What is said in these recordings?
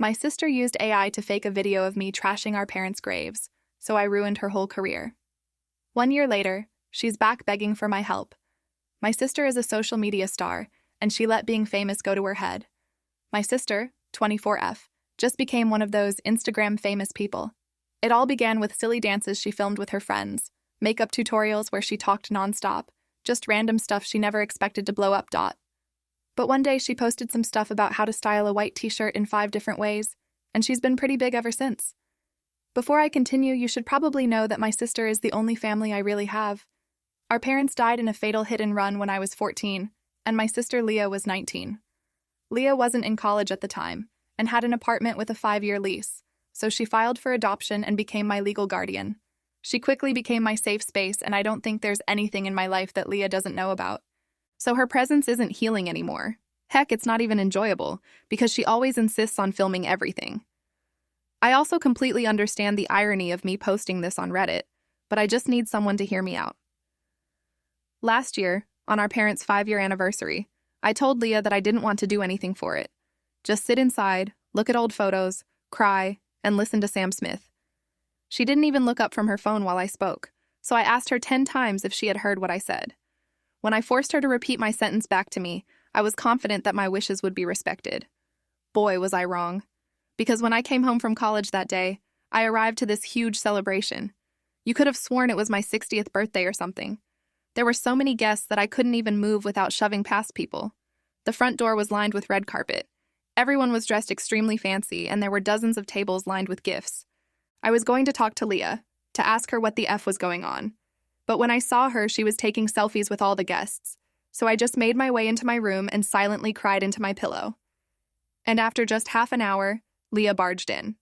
My sister used AI to fake a video of me trashing our parents' graves, so I ruined her whole career. 1 year later, she's back begging for my help. My sister is a social media star, and she let being famous go to her head. My sister, 24F, just became one of those Instagram famous people. It all began with silly dances she filmed with her friends, makeup tutorials where she talked nonstop, just random stuff she never expected to blow up. But one day she posted some stuff about how to style a white t-shirt in 5 different ways, and she's been pretty big ever since. Before I continue, you should probably know that my sister is the only family I really have. Our parents died in a fatal hit-and-run when I was 14, and my sister Leah was 19. Leah wasn't in college at the time, and had an apartment with a 5-year lease, so she filed for adoption and became my legal guardian. She quickly became my safe space, and I don't think there's anything in my life that Leah doesn't know about. So her presence isn't healing anymore. Heck, it's not even enjoyable, because she always insists on filming everything. I also completely understand the irony of me posting this on Reddit, but I just need someone to hear me out. Last year, on our parents' 5-year anniversary, I told Leah that I didn't want to do anything for it. Just sit inside, look at old photos, cry, and listen to Sam Smith. She didn't even look up from her phone while I spoke, so I asked her 10 times if she had heard what I said. When I forced her to repeat my sentence back to me, I was confident that my wishes would be respected. Boy, was I wrong. Because when I came home from college that day, I arrived to this huge celebration. You could have sworn it was my 60th birthday or something. There were so many guests that I couldn't even move without shoving past people. The front door was lined with red carpet. Everyone was dressed extremely fancy, and there were dozens of tables lined with gifts. I was going to talk to Leah, to ask her what the F was going on. But when I saw her, she was taking selfies with all the guests, so I just made my way into my room and silently cried into my pillow. And after just half an hour, Leah barged in.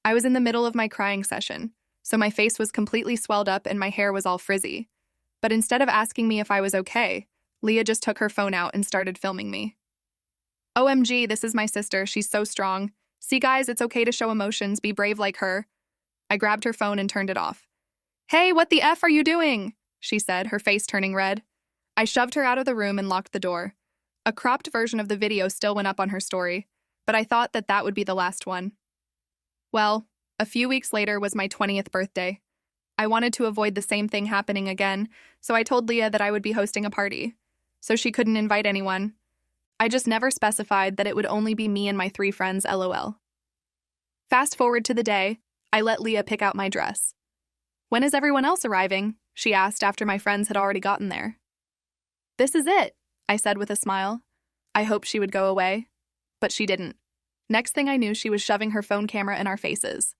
I was in the middle of my crying session, so my face was completely swelled up and my hair was all frizzy. But instead of asking me if I was okay, Leah just took her phone out and started filming me. OMG, this is my sister, she's so strong. See guys, it's okay to show emotions, be brave like her. I grabbed her phone and turned it off. Hey, what the F are you doing? She said, her face turning red. I shoved her out of the room and locked the door. A cropped version of the video still went up on her story, but I thought that that would be the last one. Well, a few weeks later was my 20th birthday. I wanted to avoid the same thing happening again, so I told Leah that I would be hosting a party, so she couldn't invite anyone. I just never specified that it would only be me and my 3 friends, LOL. Fast forward to the day, I let Leah pick out my dress. When is everyone else arriving? She asked after my friends had already gotten there. This is it, I said with a smile. I hoped she would go away, but she didn't. Next thing I knew, she was shoving her phone camera in our faces.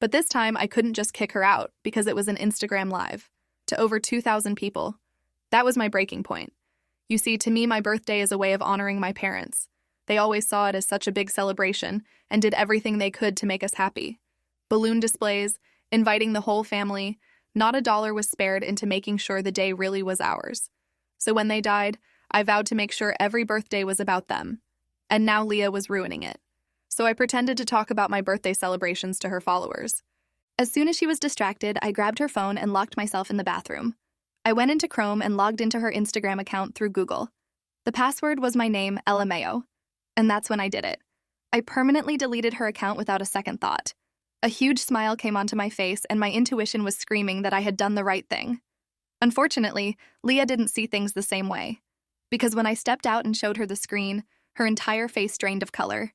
But this time, I couldn't just kick her out because it was an Instagram Live to over 2,000 people. That was my breaking point. You see, to me, my birthday is a way of honoring my parents. They always saw it as such a big celebration and did everything they could to make us happy. Balloon displays, inviting the whole family, not a dollar was spared into making sure the day really was ours. So when they died, I vowed to make sure every birthday was about them. And now Leah was ruining it. So I pretended to talk about my birthday celebrations to her followers. As soon as she was distracted, I grabbed her phone and locked myself in the bathroom. I went into Chrome and logged into her Instagram account through Google. The password was my name, LMAO. And that's when I did it. I permanently deleted her account without a second thought. A huge smile came onto my face and my intuition was screaming that I had done the right thing. Unfortunately, Leah didn't see things the same way. Because when I stepped out and showed her the screen, her entire face drained of color.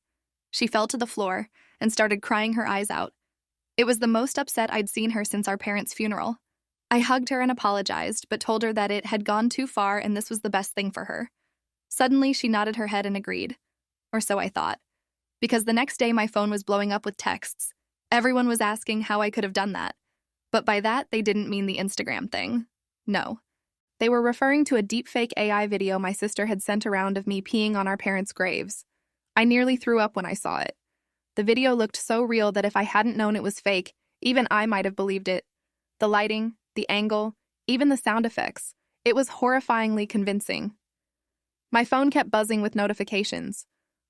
She fell to the floor and started crying her eyes out. It was the most upset I'd seen her since our parents' funeral. I hugged her and apologized, but told her that it had gone too far and this was the best thing for her. Suddenly, she nodded her head and agreed. Or so I thought. Because the next day, my phone was blowing up with texts. Everyone was asking how I could have done that. But by that, they didn't mean the Instagram thing. No. They were referring to a deepfake AI video my sister had sent around of me peeing on our parents' graves. I nearly threw up when I saw it. The video looked so real that if I hadn't known it was fake, even I might have believed it. The lighting, the angle, even the sound effects. It was horrifyingly convincing. My phone kept buzzing with notifications.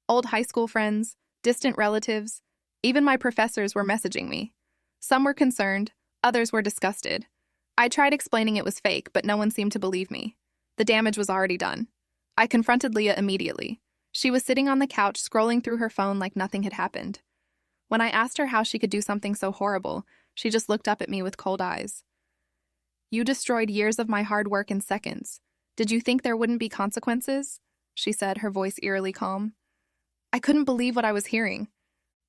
Old high school friends, distant relatives, even my professors were messaging me. Some were concerned, others were disgusted. I tried explaining it was fake, but no one seemed to believe me. The damage was already done. I confronted Leah immediately. She was sitting on the couch scrolling through her phone like nothing had happened. When I asked her how she could do something so horrible, she just looked up at me with cold eyes. "You destroyed years of my hard work in seconds. Did you think there wouldn't be consequences?" she said, her voice eerily calm. I couldn't believe what I was hearing.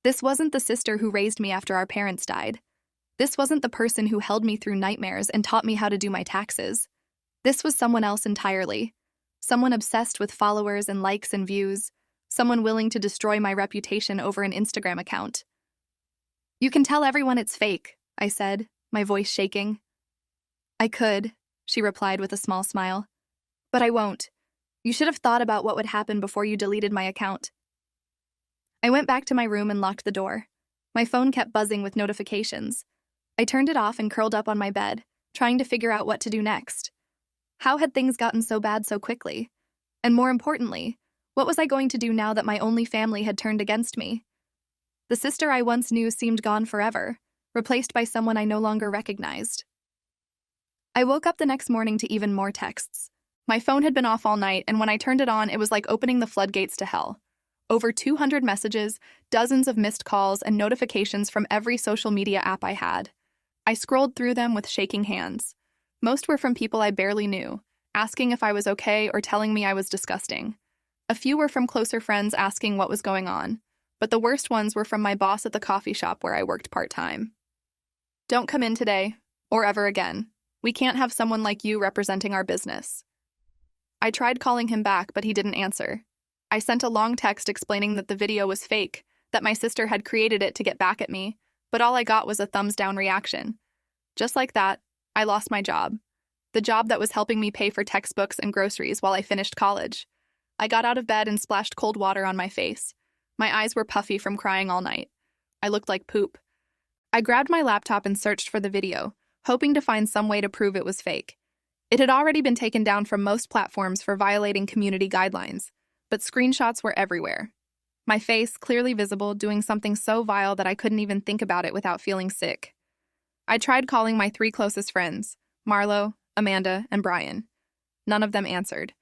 This wasn't the sister who raised me after our parents died. This wasn't the person who held me through nightmares and taught me how to do my taxes. This was someone else entirely. Someone obsessed with followers and likes and views. Someone willing to destroy my reputation over an Instagram account. "You can tell everyone it's fake," I said, my voice shaking. "I could," she replied with a small smile. "But I won't. You should have thought about what would happen before you deleted my account." I went back to my room and locked the door. My phone kept buzzing with notifications. I turned it off and curled up on my bed, trying to figure out what to do next. How had things gotten so bad so quickly? And more importantly, what was I going to do now that my only family had turned against me? The sister I once knew seemed gone forever, replaced by someone I no longer recognized. I woke up the next morning to even more texts. My phone had been off all night, and when I turned it on, it was like opening the floodgates to hell. Over 200 messages, dozens of missed calls, and notifications from every social media app I had. I scrolled through them with shaking hands. Most were from people I barely knew, asking if I was okay or telling me I was disgusting. A few were from closer friends asking what was going on, but the worst ones were from my boss at the coffee shop where I worked part-time. "Don't come in today, or ever again. We can't have someone like you representing our business." I tried calling him back, but he didn't answer. I sent a long text explaining that the video was fake, that my sister had created it to get back at me, but all I got was a thumbs-down reaction. Just like that, I lost my job. The job that was helping me pay for textbooks and groceries while I finished college. I got out of bed and splashed cold water on my face. My eyes were puffy from crying all night. I looked like poop. I grabbed my laptop and searched for the video, hoping to find some way to prove it was fake. It had already been taken down from most platforms for violating community guidelines, but screenshots were everywhere. My face, clearly visible, doing something so vile that I couldn't even think about it without feeling sick. I tried calling my 3 closest friends, Marlo, Amanda, and Brian. None of them answered.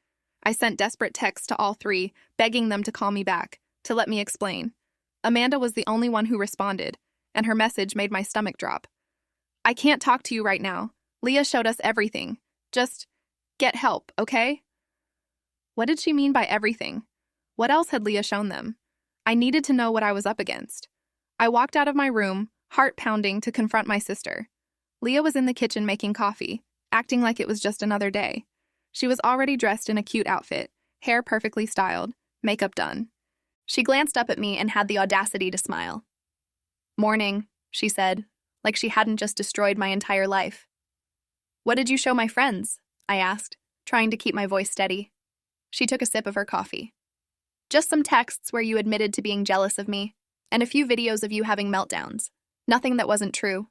I sent desperate texts to all 3, begging them to call me back, to let me explain. Amanda was the only one who responded, and her message made my stomach drop. "I can't talk to you right now. Leah showed us everything. Just get help, okay?" What did she mean by everything? What else had Leah shown them? I needed to know what I was up against. I walked out of my room, heart pounding, to confront my sister. Leah was in the kitchen making coffee, acting like it was just another day. She was already dressed in a cute outfit, hair perfectly styled, makeup done. She glanced up at me and had the audacity to smile. "Morning," she said, like she hadn't just destroyed my entire life. "What did you show my friends?" I asked, trying to keep my voice steady. She took a sip of her coffee. "Just some texts where you admitted to being jealous of me, and a few videos of you having meltdowns. Nothing that wasn't true.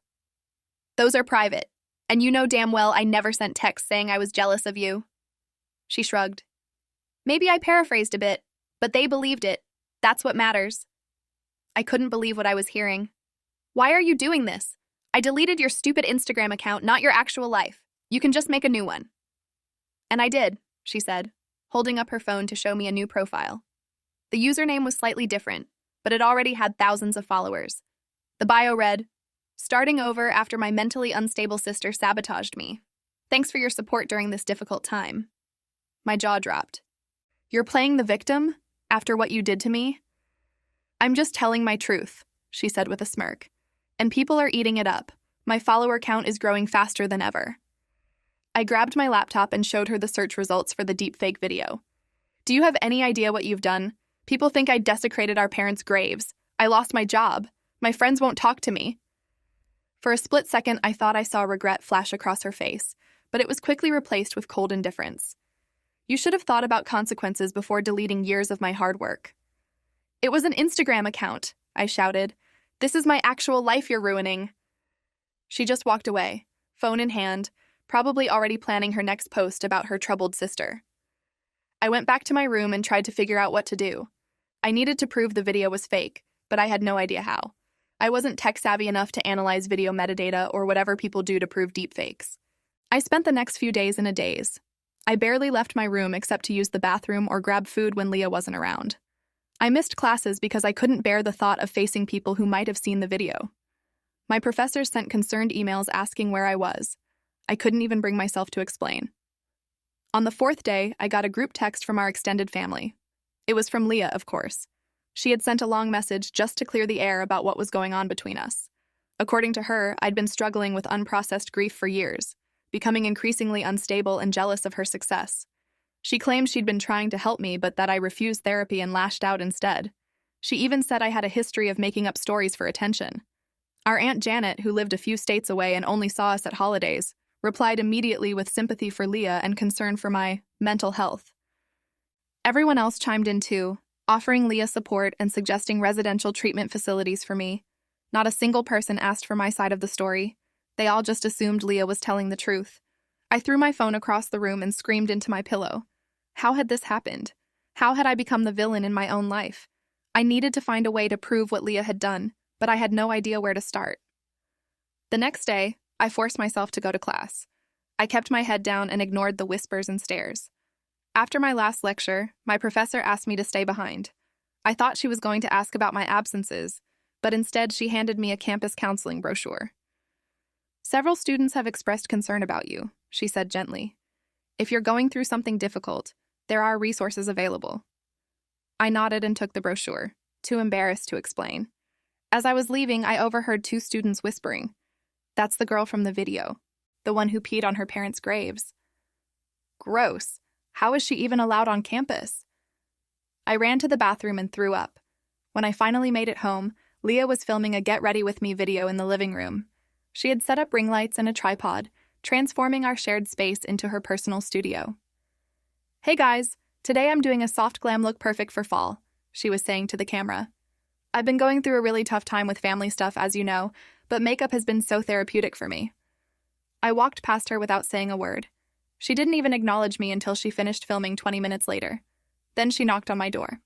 Those are private, and you know damn well I never sent texts saying I was jealous of you." She shrugged. "Maybe I paraphrased a bit, but they believed it. That's what matters." I couldn't believe what I was hearing. "Why are you doing this? I deleted your stupid Instagram account, not your actual life. You can just make a new one." "And I did," she said, holding up her phone to show me a new profile. The username was slightly different, but it already had thousands of followers. The bio read, "Starting over after my mentally unstable sister sabotaged me. Thanks for your support during this difficult time." My jaw dropped. "You're playing the victim after what you did to me?" "I'm just telling my truth," she said with a smirk. "And people are eating it up. My follower count is growing faster than ever." I grabbed my laptop and showed her the search results for the deepfake video. "Do you have any idea what you've done? People think I desecrated our parents' graves. I lost my job. My friends won't talk to me." For a split second, I thought I saw regret flash across her face, but it was quickly replaced with cold indifference. "You should have thought about consequences before deleting years of my hard work." "It was an Instagram account," I shouted. "This is my actual life you're ruining." She just walked away, phone in hand, probably already planning her next post about her troubled sister. I went back to my room and tried to figure out what to do. I needed to prove the video was fake, but I had no idea how. I wasn't tech-savvy enough to analyze video metadata or whatever people do to prove deepfakes. I spent the next few days in a daze. I barely left my room except to use the bathroom or grab food when Leah wasn't around. I missed classes because I couldn't bear the thought of facing people who might have seen the video. My professors sent concerned emails asking where I was. I couldn't even bring myself to explain. On the fourth day, I got a group text from our extended family. It was from Leah, of course. She had sent a long message just to clear the air about what was going on between us. According to her, I'd been struggling with unprocessed grief for years, becoming increasingly unstable and jealous of her success. She claimed she'd been trying to help me, but that I refused therapy and lashed out instead. She even said I had a history of making up stories for attention. Our Aunt Janet, who lived a few states away and only saw us at holidays, replied immediately with sympathy for Leah and concern for my mental health. Everyone else chimed in too, offering Leah support and suggesting residential treatment facilities for me. Not a single person asked for my side of the story. They all just assumed Leah was telling the truth. I threw my phone across the room and screamed into my pillow. How had this happened? How had I become the villain in my own life? I needed to find a way to prove what Leah had done, but I had no idea where to start. The next day, I forced myself to go to class. I kept my head down and ignored the whispers and stares. After my last lecture, my professor asked me to stay behind. I thought she was going to ask about my absences, but instead she handed me a campus counseling brochure. "Several students have expressed concern about you," she said gently. "If you're going through something difficult, there are resources available." I nodded and took the brochure, too embarrassed to explain. As I was leaving, I overheard two students whispering, "That's the girl from the video, the one who peed on her parents' graves." Gross. How is she even allowed on campus? I ran to the bathroom and threw up. When I finally made it home, Leah was filming a Get Ready With Me video in the living room. She had set up ring lights and a tripod, transforming our shared space into her personal studio. "Hey guys, today I'm doing a soft glam look perfect for fall," she was saying to the camera. "I've been going through a really tough time with family stuff, as you know, but makeup has been so therapeutic for me." I walked past her without saying a word. She didn't even acknowledge me until she finished filming 20 minutes later. Then she knocked on my door.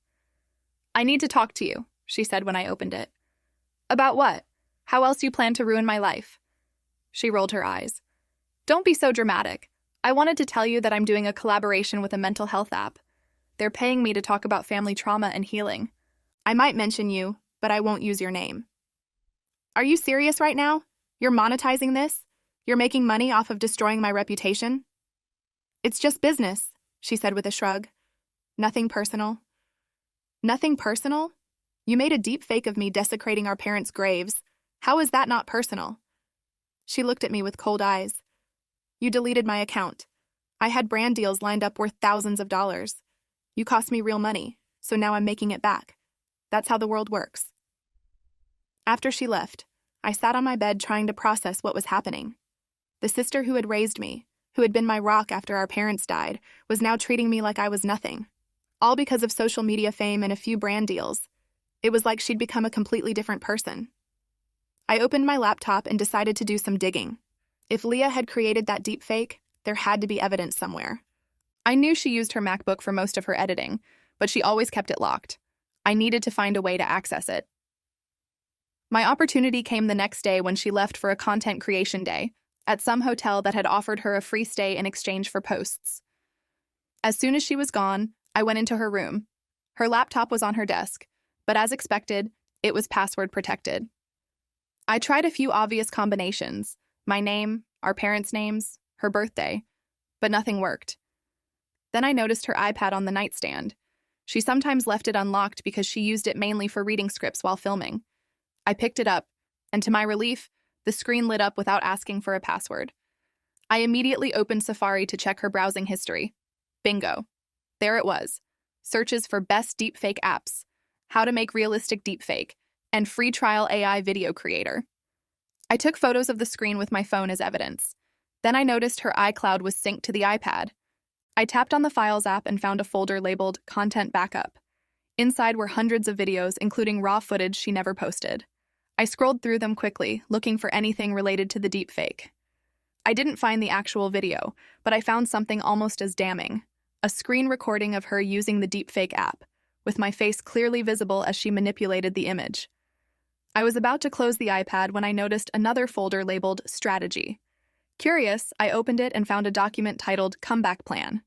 "I need to talk to you," she said when I opened it. "About what? How else you plan to ruin my life?" She rolled her eyes. "Don't be so dramatic. I wanted to tell you that I'm doing a collaboration with a mental health app. They're paying me to talk about family trauma and healing. I might mention you, but I won't use your name." "Are you serious right now? You're monetizing this? You're making money off of destroying my reputation?" "It's just business," she said with a shrug. "Nothing personal." "Nothing personal? You made a deep fake of me desecrating our parents' graves. How is that not personal?" She looked at me with cold eyes. "You deleted my account. I had brand deals lined up worth thousands of dollars. You cost me real money, so now I'm making it back. That's how the world works." After she left, I sat on my bed trying to process what was happening. The sister who had raised me, who had been my rock after our parents died, was now treating me like I was nothing. All because of social media fame and a few brand deals. It was like she'd become a completely different person. I opened my laptop and decided to do some digging. If Leah had created that deepfake, there had to be evidence somewhere. I knew she used her MacBook for most of her editing, but she always kept it locked. I needed to find a way to access it. My opportunity came the next day when she left for a content creation day at some hotel that had offered her a free stay in exchange for posts. As soon as she was gone, I went into her room. Her laptop was on her desk, but as expected, it was password protected. I tried a few obvious combinations, my name, our parents' names, her birthday, but nothing worked. Then I noticed her iPad on the nightstand. She sometimes left it unlocked because she used it mainly for reading scripts while filming. I picked it up, and to my relief, the screen lit up without asking for a password. I immediately opened Safari to check her browsing history. Bingo. There it was. Searches for best deepfake apps, how to make realistic deepfake, and free trial AI video creator. I took photos of the screen with my phone as evidence. Then I noticed her iCloud was synced to the iPad. I tapped on the Files app and found a folder labeled Content Backup. Inside were hundreds of videos, including raw footage she never posted. I scrolled through them quickly, looking for anything related to the deepfake. I didn't find the actual video, but I found something almost as damning: a screen recording of her using the deepfake app, with my face clearly visible as she manipulated the image. I was about to close the iPad when I noticed another folder labeled Strategy. Curious, I opened it and found a document titled Comeback Plan.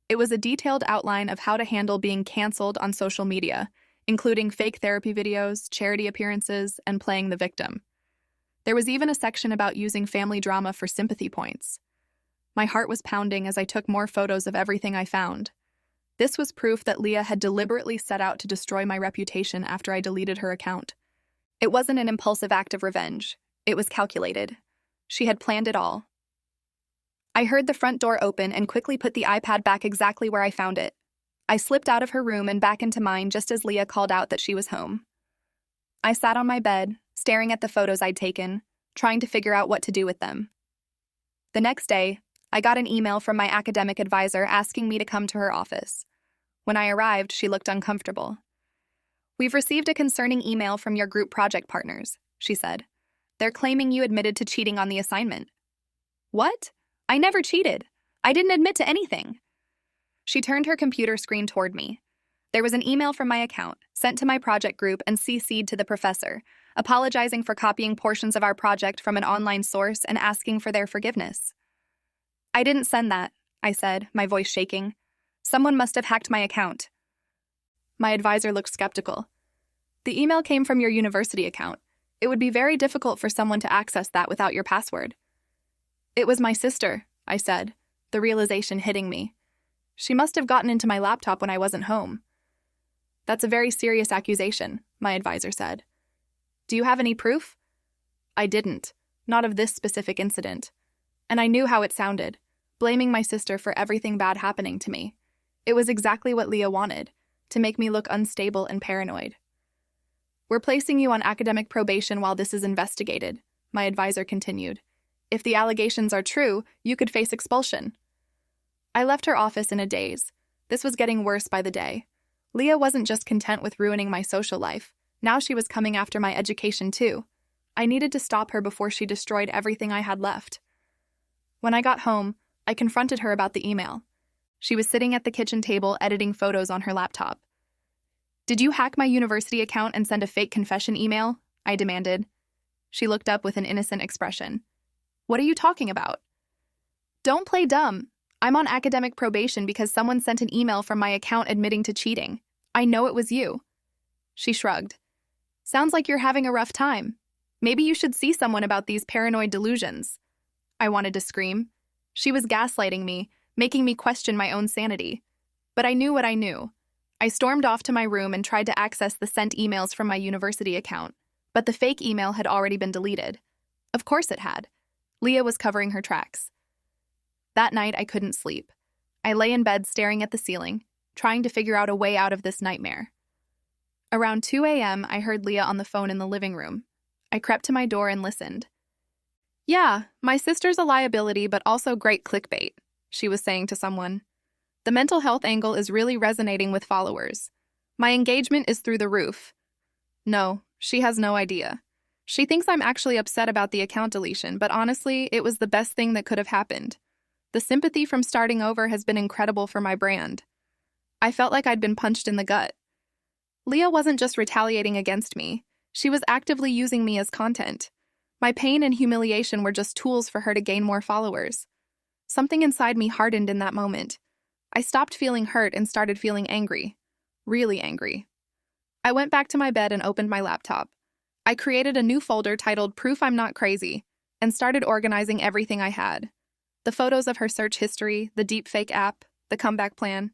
It was a detailed outline of how to handle being canceled on social media, including fake therapy videos, charity appearances, and playing the victim. There was even a section about using family drama for sympathy points. My heart was pounding as I took more photos of everything I found. This was proof that Leah had deliberately set out to destroy my reputation after I deleted her account. It wasn't an impulsive act of revenge. It was calculated. She had planned it all. I heard the front door open and quickly put the iPad back exactly where I found it. I slipped out of her room and back into mine just as Leah called out that she was home. I sat on my bed, staring at the photos I'd taken, trying to figure out what to do with them. The next day, I got an email from my academic advisor asking me to come to her office. When I arrived, she looked uncomfortable. "We've received a concerning email from your group project partners," she said. "They're claiming you admitted to cheating on the assignment." "What? I never cheated. I didn't admit to anything." She turned her computer screen toward me. There was an email from my account, sent to my project group and CC'd to the professor, apologizing for copying portions of our project from an online source and asking for their forgiveness. "I didn't send that," I said, my voice shaking. "Someone must have hacked my account." My advisor looked skeptical. "The email came from your university account. It would be very difficult for someone to access that without your password." "It was my sister," I said, the realization hitting me. "She must have gotten into my laptop when I wasn't home." "That's a very serious accusation," my advisor said. "Do you have any proof?" I didn't, not of this specific incident. And I knew how it sounded, blaming my sister for everything bad happening to me. It was exactly what Leah wanted, to make me look unstable and paranoid. "We're placing you on academic probation while this is investigated," my advisor continued. "If the allegations are true, you could face expulsion." I left her office in a daze. This was getting worse by the day. Leah wasn't just content with ruining my social life. Now she was coming after my education too. I needed to stop her before she destroyed everything I had left. When I got home, I confronted her about the email. She was sitting at the kitchen table editing photos on her laptop. "Did you hack my university account and send a fake confession email?" I demanded. She looked up with an innocent expression. "What are you talking about?" "Don't play dumb. I'm on academic probation because someone sent an email from my account admitting to cheating. I know it was you." She shrugged. "Sounds like you're having a rough time. Maybe you should see someone about these paranoid delusions." I wanted to scream. She was gaslighting me, making me question my own sanity. But I knew what I knew. I stormed off to my room and tried to access the sent emails from my university account, but the fake email had already been deleted. Of course it had. Leah was covering her tracks. That night, I couldn't sleep. I lay in bed staring at the ceiling, trying to figure out a way out of this nightmare. Around 2 a.m., I heard Leah on the phone in the living room. I crept to my door and listened. "Yeah, my sister's a liability, but also great clickbait," she was saying to someone. "The mental health angle is really resonating with followers. My engagement is through the roof." No, she has no idea. She thinks I'm actually upset about the account deletion, but honestly, it was the best thing that could have happened. The sympathy from starting over has been incredible for my brand. I felt like I'd been punched in the gut. Leah wasn't just retaliating against me. She was actively using me as content. My pain and humiliation were just tools for her to gain more followers. Something inside me hardened in that moment. I stopped feeling hurt and started feeling angry. Really angry. I went back to my bed and opened my laptop. I created a new folder titled Proof I'm Not Crazy and started organizing everything I had. The photos of her search history, the deepfake app, the comeback plan.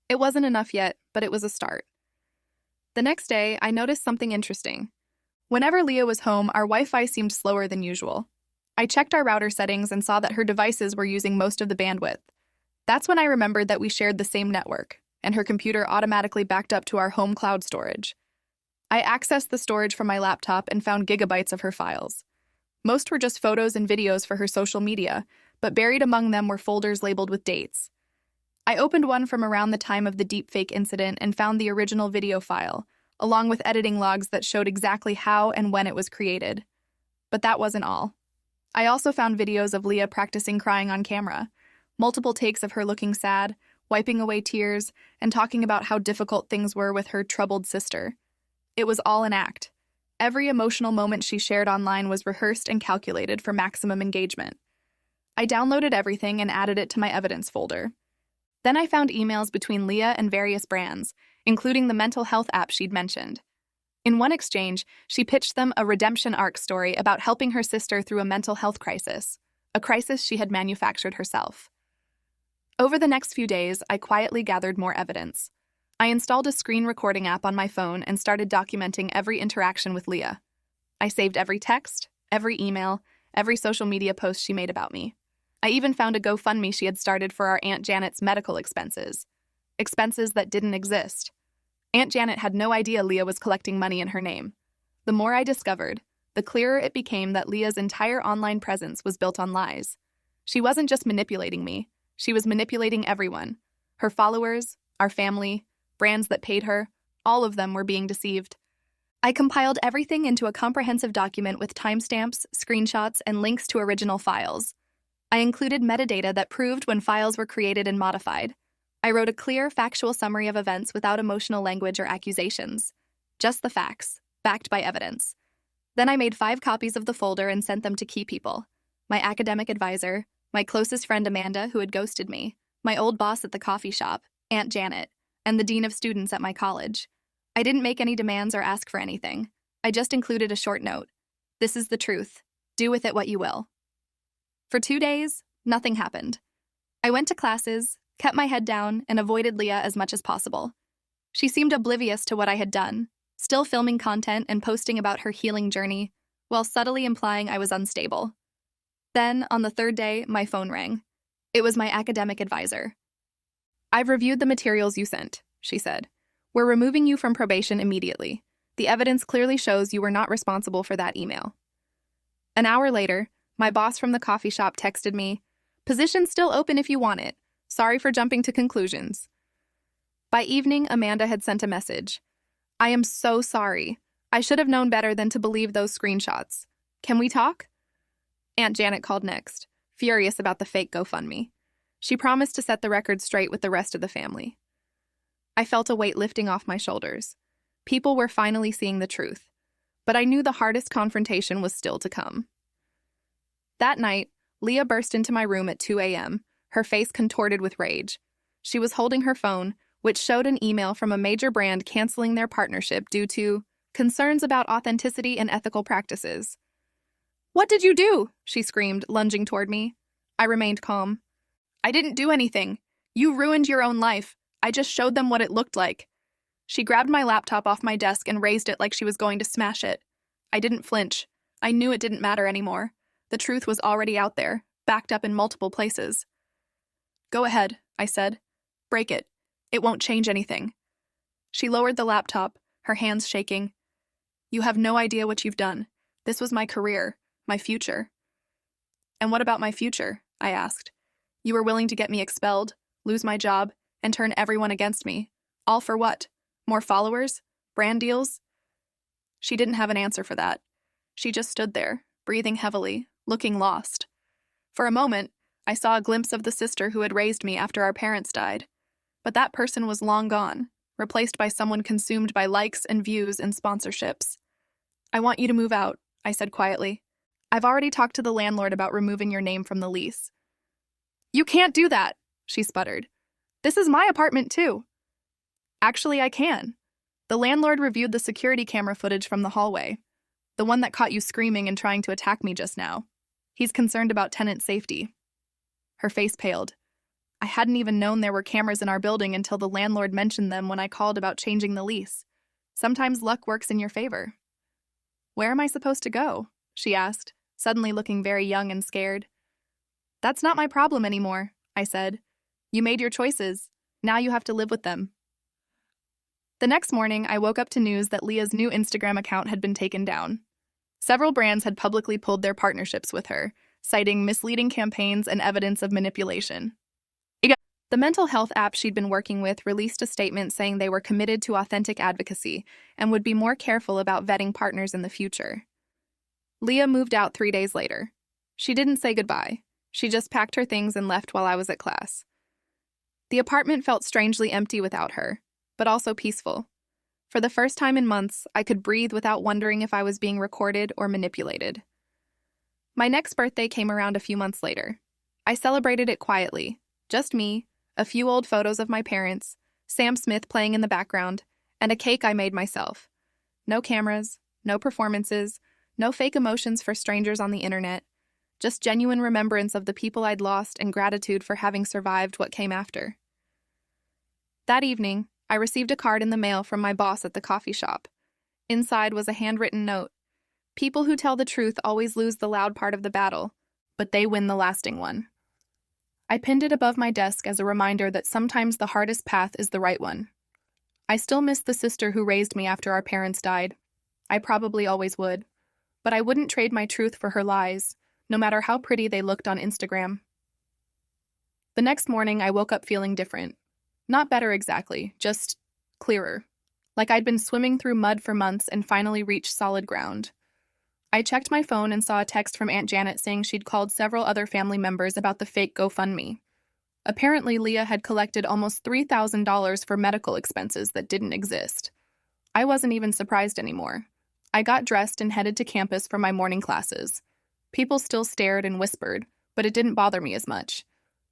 It wasn't enough yet, but it was a start. The next day, I noticed something interesting. Whenever Leah was home, our Wi-Fi seemed slower than usual. I checked our router settings and saw that her devices were using most of the bandwidth. That's when I remembered that we shared the same network, and her computer automatically backed up to our home cloud storage. I accessed the storage from my laptop and found gigabytes of her files. Most were just photos and videos for her social media, but buried among them were folders labeled with dates. I opened one from around the time of the deepfake incident and found the original video file, along with editing logs that showed exactly how and when it was created. But that wasn't all. I also found videos of Leah practicing crying on camera, multiple takes of her looking sad, wiping away tears, and talking about how difficult things were with her troubled sister. It was all an act. Every emotional moment she shared online was rehearsed and calculated for maximum engagement. I downloaded everything and added it to my evidence folder. Then I found emails between Leah and various brands, including the mental health app she'd mentioned. In one exchange, she pitched them a redemption arc story about helping her sister through a mental health crisis, a crisis she had manufactured herself. Over the next few days, I quietly gathered more evidence. I installed a screen recording app on my phone and started documenting every interaction with Leah. I saved every text, every email, every social media post she made about me. I even found a GoFundMe she had started for our Aunt Janet's medical expenses that didn't exist. Aunt Janet had no idea Leah was collecting money in her name. The more I discovered, the clearer it became that Leah's entire online presence was built on lies. She wasn't just manipulating me, she was manipulating everyone. Her followers, our family, brands that paid her, all of them were being deceived. I compiled everything into a comprehensive document with timestamps, screenshots, and links to original files. I included metadata that proved when files were created and modified. I wrote a clear, factual summary of events without emotional language or accusations. Just the facts, backed by evidence. Then I made 5 copies of the folder and sent them to key people. My academic advisor, my closest friend Amanda, who had ghosted me, my old boss at the coffee shop, Aunt Janet, and the dean of students at my college. I didn't make any demands or ask for anything. I just included a short note. This is the truth. Do with it what you will. For 2 days, nothing happened. I went to classes, kept my head down, and avoided Leah as much as possible. She seemed oblivious to what I had done, still filming content and posting about her healing journey, while subtly implying I was unstable. Then, on the 3rd day, my phone rang. It was my academic advisor. "I've reviewed the materials you sent," she said. "We're removing you from probation immediately. The evidence clearly shows you were not responsible for that email." An hour later, my boss from the coffee shop texted me, "Position's still open if you want it. Sorry for jumping to conclusions." By evening, Amanda had sent a message. "I am so sorry. I should have known better than to believe those screenshots. Can we talk?" Aunt Janet called next, furious about the fake GoFundMe. She promised to set the record straight with the rest of the family. I felt a weight lifting off my shoulders. People were finally seeing the truth, but I knew the hardest confrontation was still to come. That night, Leah burst into my room at 2 a.m., her face contorted with rage. She was holding her phone, which showed an email from a major brand canceling their partnership due to concerns about authenticity and ethical practices. "What did you do?" she screamed, lunging toward me. I remained calm. "I didn't do anything. You ruined your own life. I just showed them what it looked like." She grabbed my laptop off my desk and raised it like she was going to smash it. I didn't flinch. I knew it didn't matter anymore. The truth was already out there, backed up in multiple places. "Go ahead," I said. "Break it. It won't change anything." She lowered the laptop, her hands shaking. "You have no idea what you've done. This was my career, my future." "And what about my future?" I asked. "You were willing to get me expelled, lose my job, and turn everyone against me. All for what? More followers? Brand deals?" She didn't have an answer for that. She just stood there, breathing heavily, looking lost. For a moment, I saw a glimpse of the sister who had raised me after our parents died. But that person was long gone, replaced by someone consumed by likes and views and sponsorships. "I want you to move out," I said quietly. "I've already talked to the landlord about removing your name from the lease." "You can't do that," she sputtered. "This is my apartment too." "Actually, I can. The landlord reviewed the security camera footage from the hallway, the one that caught you screaming and trying to attack me just now. He's concerned about tenant safety." Her face paled. I hadn't even known there were cameras in our building until the landlord mentioned them when I called about changing the lease. Sometimes luck works in your favor. "Where am I supposed to go?" she asked, suddenly looking very young and scared. "That's not my problem anymore," I said. "You made your choices. Now you have to live with them." The next morning, I woke up to news that Leah's new Instagram account had been taken down. Several brands had publicly pulled their partnerships with her, citing misleading campaigns and evidence of manipulation. The mental health app she'd been working with released a statement saying they were committed to authentic advocacy and would be more careful about vetting partners in the future. Leah moved out 3 days later. She didn't say goodbye. She just packed her things and left while I was at class. The apartment felt strangely empty without her, but also peaceful. For the first time in months, I could breathe without wondering if I was being recorded or manipulated. My next birthday came around a few months later. I celebrated it quietly, just me, a few old photos of my parents, Sam Smith playing in the background, and a cake I made myself. No cameras, no performances, no fake emotions for strangers on the internet, just genuine remembrance of the people I'd lost and gratitude for having survived what came after. That evening, I received a card in the mail from my boss at the coffee shop. Inside was a handwritten note. People who tell the truth always lose the loud part of the battle, but they win the lasting one. I pinned it above my desk as a reminder that sometimes the hardest path is the right one. I still miss the sister who raised me after our parents died. I probably always would. But I wouldn't trade my truth for her lies, no matter how pretty they looked on Instagram. The next morning, I woke up feeling different. Not better exactly, just clearer. Like I'd been swimming through mud for months and finally reached solid ground. I checked my phone and saw a text from Aunt Janet saying she'd called several other family members about the fake GoFundMe. Apparently, Leah had collected almost $3,000 for medical expenses that didn't exist. I wasn't even surprised anymore. I got dressed and headed to campus for my morning classes. People still stared and whispered, but it didn't bother me as much.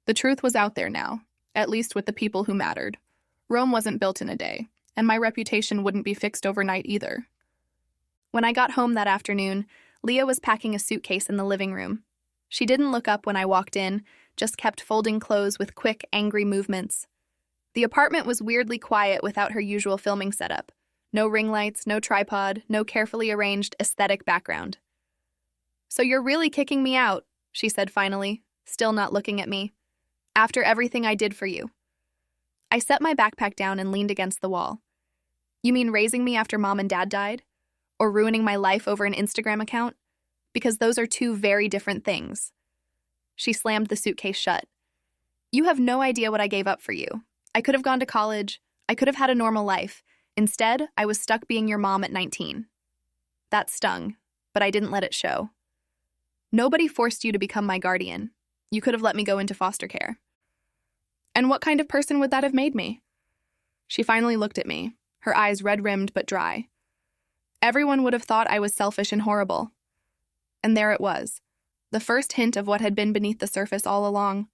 The truth was out there now, at least with the people who mattered. Rome wasn't built in a day, and my reputation wouldn't be fixed overnight either. When I got home that afternoon, Leah was packing a suitcase in the living room. She didn't look up when I walked in, just kept folding clothes with quick, angry movements. The apartment was weirdly quiet without her usual filming setup. No ring lights, no tripod, no carefully arranged aesthetic background. "So you're really kicking me out," she said finally, still not looking at me. "After everything I did for you." I set my backpack down and leaned against the wall. "You mean raising me after Mom and Dad died? Or ruining my life over an Instagram account? Because those are two very different things." She slammed the suitcase shut. "You have no idea what I gave up for you. I could have gone to college. I could have had a normal life. Instead, I was stuck being your mom at 19. That stung, but I didn't let it show. Nobody forced you to become my guardian. You could have let me go into foster care. And what kind of person would that have made me?" She finally looked at me, her eyes red-rimmed but dry. "Everyone would have thought I was selfish and horrible." And there it was, the first hint of what had been beneath the surface all along.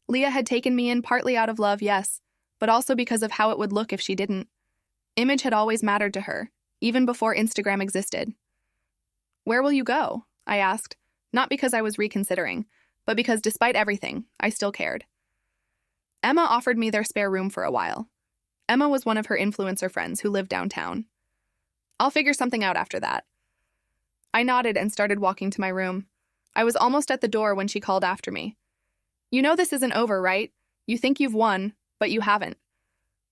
Leah had taken me in partly out of love, yes, but also because of how it would look if she didn't. Image had always mattered to her, even before Instagram existed. "Where will you go?" I asked, not because I was reconsidering, but because despite everything, I still cared. Emma offered me their spare room for a while. Emma was one of her influencer friends who lived downtown. "I'll figure something out after that." I nodded and started walking to my room. I was almost at the door when she called after me. "You know this isn't over, right? You think you've won, but you haven't."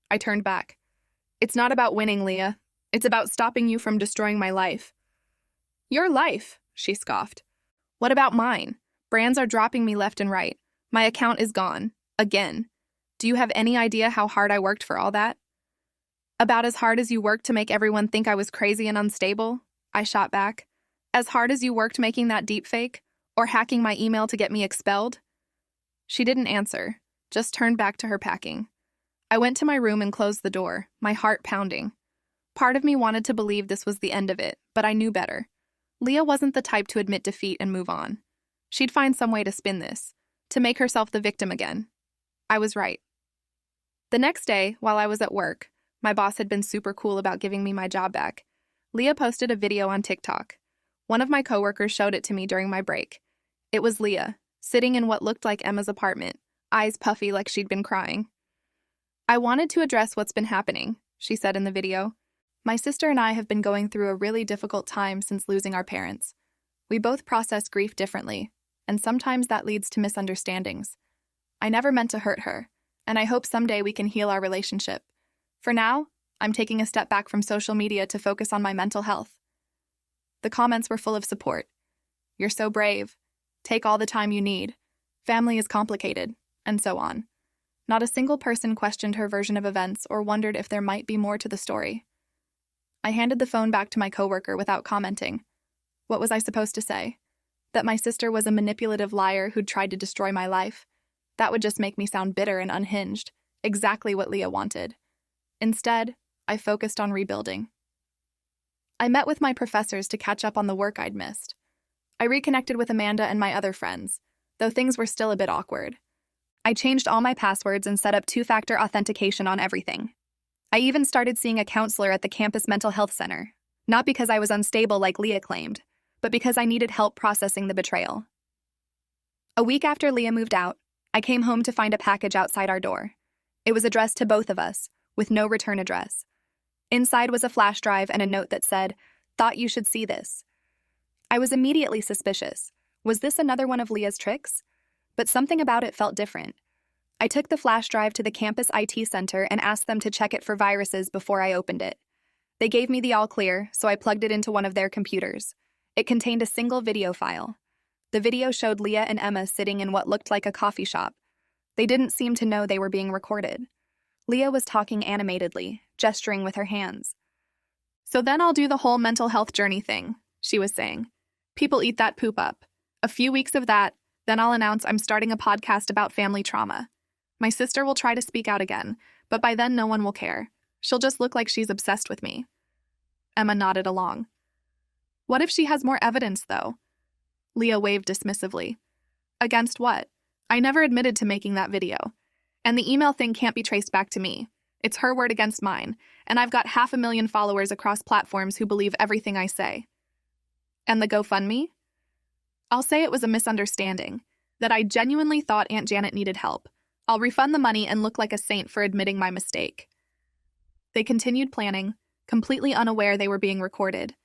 I turned back. "It's not about winning, Leah. It's about stopping you from destroying my life." "Your life?" she scoffed. "What about mine? Brands are dropping me left and right. My account is gone. Again. Do you have any idea how hard I worked for all that?" "About as hard as you worked to make everyone think I was crazy and unstable?" I shot back. "As hard as you worked making that deepfake? Or hacking my email to get me expelled?" She didn't answer, just turned back to her packing. I went to my room and closed the door, my heart pounding. Part of me wanted to believe this was the end of it, but I knew better. Leah wasn't the type to admit defeat and move on. She'd find some way to spin this, to make herself the victim again. I was right. The next day, while I was at work, my boss had been super cool about giving me my job back. Leah posted a video on TikTok. One of my coworkers showed it to me during my break. It was Leah, sitting in what looked like Emma's apartment, eyes puffy like she'd been crying. "I wanted to address what's been happening," she said in the video. "My sister and I have been going through a really difficult time since losing our parents. We both process grief differently, and sometimes that leads to misunderstandings. I never meant to hurt her, and I hope someday we can heal our relationship. For now, I'm taking a step back from social media to focus on my mental health." The comments were full of support. "You're so brave. Take all the time you need. Family is complicated," and so on. Not a single person questioned her version of events or wondered if there might be more to the story. I handed the phone back to my coworker without commenting. What was I supposed to say? That my sister was a manipulative liar who'd tried to destroy my life? That would just make me sound bitter and unhinged, exactly what Leah wanted. Instead, I focused on rebuilding. I met with my professors to catch up on the work I'd missed. I reconnected with Amanda and my other friends, though things were still a bit awkward. I changed all my passwords and set up two-factor authentication on everything. I even started seeing a counselor at the campus mental health center, not because I was unstable like Leah claimed, but because I needed help processing the betrayal. A week after Leah moved out, I came home to find a package outside our door. It was addressed to both of us, with no return address. Inside was a flash drive and a note that said, "Thought you should see this." I was immediately suspicious. Was this another one of Leah's tricks? But something about it felt different. I took the flash drive to the campus IT center and asked them to check it for viruses before I opened it. They gave me the all clear, so I plugged it into one of their computers. It contained a single video file. The video showed Leah and Emma sitting in what looked like a coffee shop. They didn't seem to know they were being recorded. Leah was talking animatedly, gesturing with her hands. "So then I'll do the whole mental health journey thing," she was saying. "People eat that poop up. A few weeks of that, then I'll announce I'm starting a podcast about family trauma. My sister will try to speak out again, but by then no one will care. She'll just look like she's obsessed with me." Emma nodded along. "What if she has more evidence, though?" Leah waved dismissively. "Against what? I never admitted to making that video. And the email thing can't be traced back to me. It's her word against mine, and I've got 500,000 followers across platforms who believe everything I say." "And the GoFundMe?" "I'll say it was a misunderstanding, that I genuinely thought Aunt Janet needed help. I'll refund the money and look like a saint for admitting my mistake." They continued planning, completely unaware they were being recorded.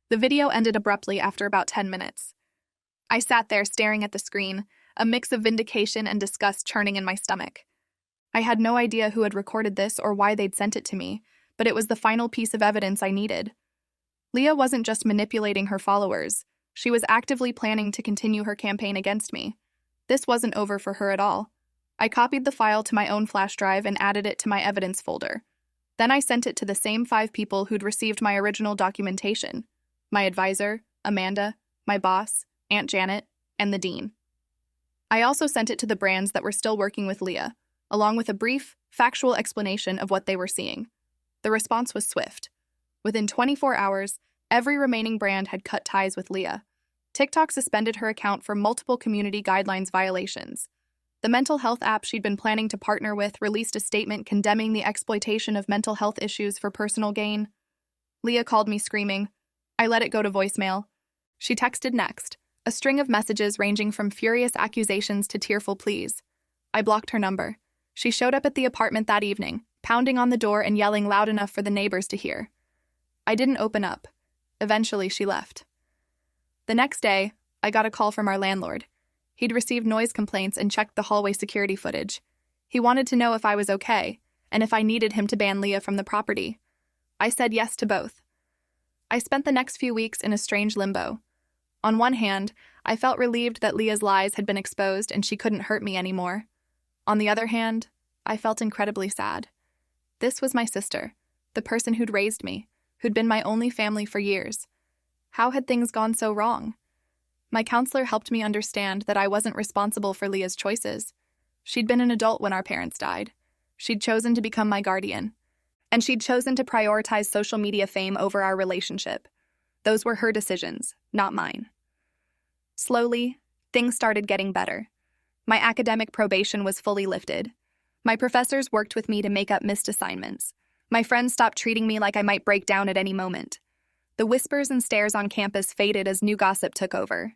The video ended abruptly after about 10 minutes. I sat there staring at the screen, a mix of vindication and disgust churning in my stomach. I had no idea who had recorded this or why they'd sent it to me, but it was the final piece of evidence I needed. Leah wasn't just manipulating her followers. She was actively planning to continue her campaign against me. This wasn't over for her at all. I copied the file to my own flash drive and added it to my evidence folder. Then I sent it to the same 5 people who'd received my original documentation: my advisor, Amanda, my boss, Aunt Janet, and the dean. I also sent it to the brands that were still working with Leah, along with a brief, factual explanation of what they were seeing. The response was swift. Within 24 hours, every remaining brand had cut ties with Leah. TikTok suspended her account for multiple community guidelines violations. The mental health app she'd been planning to partner with released a statement condemning the exploitation of mental health issues for personal gain. Leah called me screaming. I let it go to voicemail. She texted next, a string of messages ranging from furious accusations to tearful pleas. I blocked her number. She showed up at the apartment that evening, pounding on the door and yelling loud enough for the neighbors to hear. I didn't open up. Eventually, she left. The next day, I got a call from our landlord. He'd received noise complaints and checked the hallway security footage. He wanted to know if I was okay, and if I needed him to ban Leah from the property. I said yes to both. I spent the next few weeks in a strange limbo. On one hand, I felt relieved that Leah's lies had been exposed and she couldn't hurt me anymore. On the other hand, I felt incredibly sad. This was my sister, the person who'd raised me, who'd been my only family for years. How had things gone so wrong? My counselor helped me understand that I wasn't responsible for Leah's choices. She'd been an adult when our parents died. She'd chosen to become my guardian. And she'd chosen to prioritize social media fame over our relationship. Those were her decisions, not mine. Slowly, things started getting better. My academic probation was fully lifted. My professors worked with me to make up missed assignments. My friends stopped treating me like I might break down at any moment. The whispers and stares on campus faded as new gossip took over.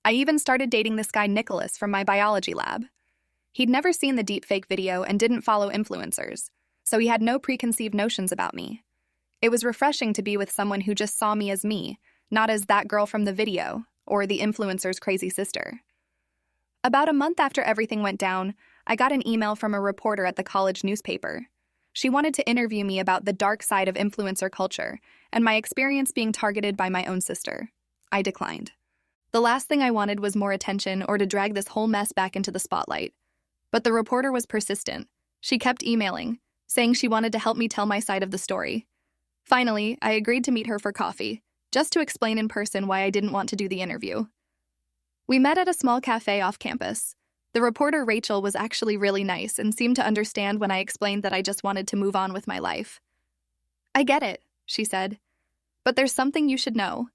I even started dating this guy Nicholas from my biology lab. He'd never seen the deepfake video and didn't follow influencers, so he had no preconceived notions about me. It was refreshing to be with someone who just saw me as me, not as that girl from the video, or the influencer's crazy sister. About a month after everything went down, I got an email from a reporter at the college newspaper. She wanted to interview me about the dark side of influencer culture and my experience being targeted by my own sister. I declined. The last thing I wanted was more attention or to drag this whole mess back into the spotlight. But the reporter was persistent. She kept emailing, saying she wanted to help me tell my side of the story. Finally, I agreed to meet her for coffee, just to explain in person why I didn't want to do the interview. We met at a small cafe off campus. The reporter, Rachel, was actually really nice and seemed to understand when I explained that I just wanted to move on with my life. I get it, she said. But there's something you should know.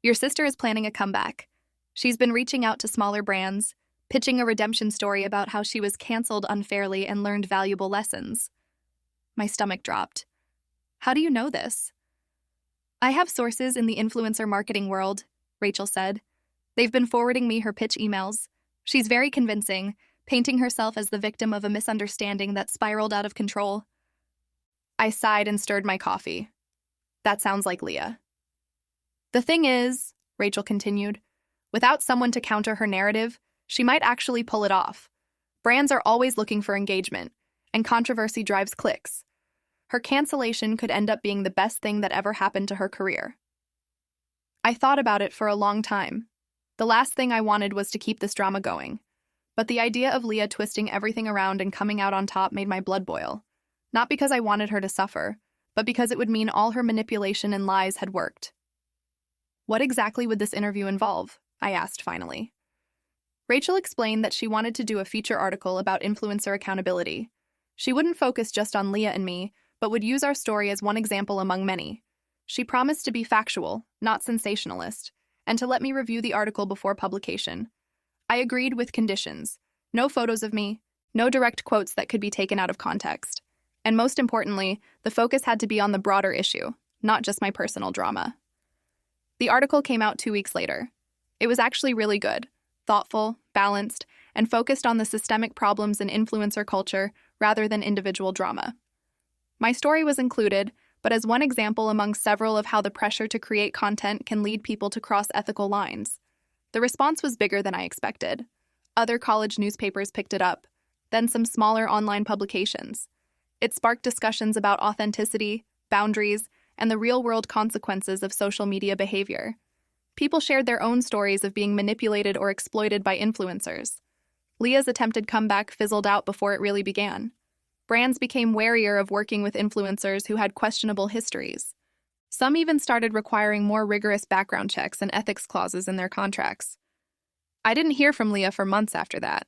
Your sister is planning a comeback. She's been reaching out to smaller brands, pitching a redemption story about how she was canceled unfairly and learned valuable lessons. My stomach dropped. How do you know this? I have sources in the influencer marketing world, Rachel said. They've been forwarding me her pitch emails. She's very convincing, painting herself as the victim of a misunderstanding that spiraled out of control. I sighed and stirred my coffee. That sounds like Leah. The thing is, Rachel continued, without someone to counter her narrative, she might actually pull it off. Brands are always looking for engagement, and controversy drives clicks. Her cancellation could end up being the best thing that ever happened to her career. I thought about it for a long time. The last thing I wanted was to keep this drama going. But the idea of Leah twisting everything around and coming out on top made my blood boil. Not because I wanted her to suffer, but because it would mean all her manipulation and lies had worked. What exactly would this interview involve? I asked finally. Rachel explained that she wanted to do a feature article about influencer accountability. She wouldn't focus just on Leah and me, but would use our story as one example among many. She promised to be factual, not sensationalist, and to let me review the article before publication. I agreed with conditions. No photos of me, no direct quotes that could be taken out of context. And most importantly, the focus had to be on the broader issue, not just my personal drama. The article came out 2 weeks later. It was actually really good, thoughtful, balanced, and focused on the systemic problems in influencer culture rather than individual drama. My story was included, but as one example among several of how the pressure to create content can lead people to cross ethical lines. The response was bigger than I expected. Other college newspapers picked it up, then some smaller online publications. It sparked discussions about authenticity, boundaries, and the real-world consequences of social media behavior. People shared their own stories of being manipulated or exploited by influencers. Leah's attempted comeback fizzled out before it really began. Brands became warier of working with influencers who had questionable histories. Some even started requiring more rigorous background checks and ethics clauses in their contracts. I didn't hear from Leah for months after that.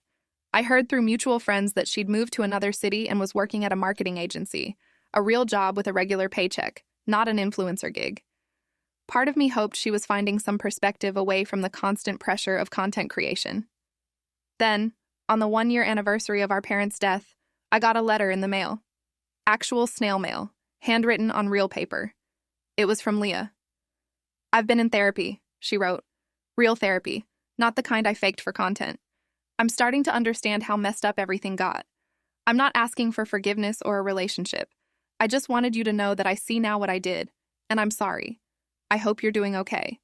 I heard through mutual friends that she'd moved to another city and was working at a marketing agency, a real job with a regular paycheck, not an influencer gig. Part of me hoped she was finding some perspective away from the constant pressure of content creation. Then, on the 1-year anniversary of our parents' death, I got a letter in the mail. Actual snail mail, handwritten on real paper. It was from Leah. "I've been in therapy," she wrote. "Real therapy, not the kind I faked for content. I'm starting to understand how messed up everything got. I'm not asking for forgiveness or a relationship. I just wanted you to know that I see now what I did, and I'm sorry. I hope you're doing okay."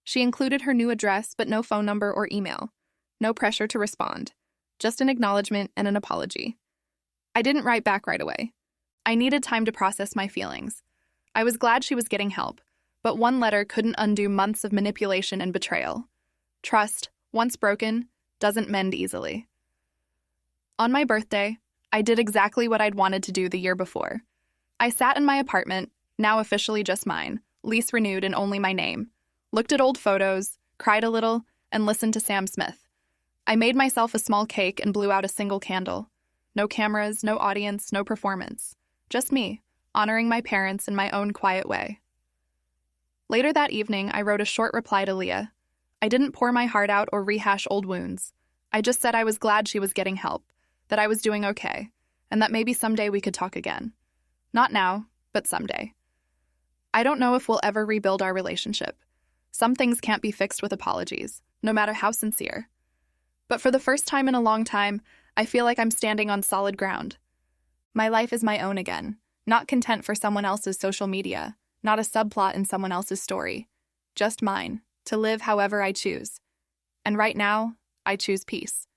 She included her new address, but no phone number or email. No pressure to respond. Just an acknowledgement and an apology. I didn't write back right away. I needed time to process my feelings. I was glad she was getting help, but one letter couldn't undo months of manipulation and betrayal. Trust, once broken, doesn't mend easily. On my birthday, I did exactly what I'd wanted to do the year before. I sat in my apartment, now officially just mine, lease renewed in only my name, looked at old photos, cried a little, and listened to Sam Smith. I made myself a small cake and blew out a single candle. No cameras, no audience, no performance. Just me, honoring my parents in my own quiet way. Later that evening, I wrote a short reply to Leah. I didn't pour my heart out or rehash old wounds. I just said I was glad she was getting help, that I was doing okay, and that maybe someday we could talk again. Not now, but someday. I don't know if we'll ever rebuild our relationship. Some things can't be fixed with apologies, no matter how sincere. But for the first time in a long time, I feel like I'm standing on solid ground. My life is my own again, not content for someone else's social media, not a subplot in someone else's story. Just mine, to live however I choose. And right now, I choose peace.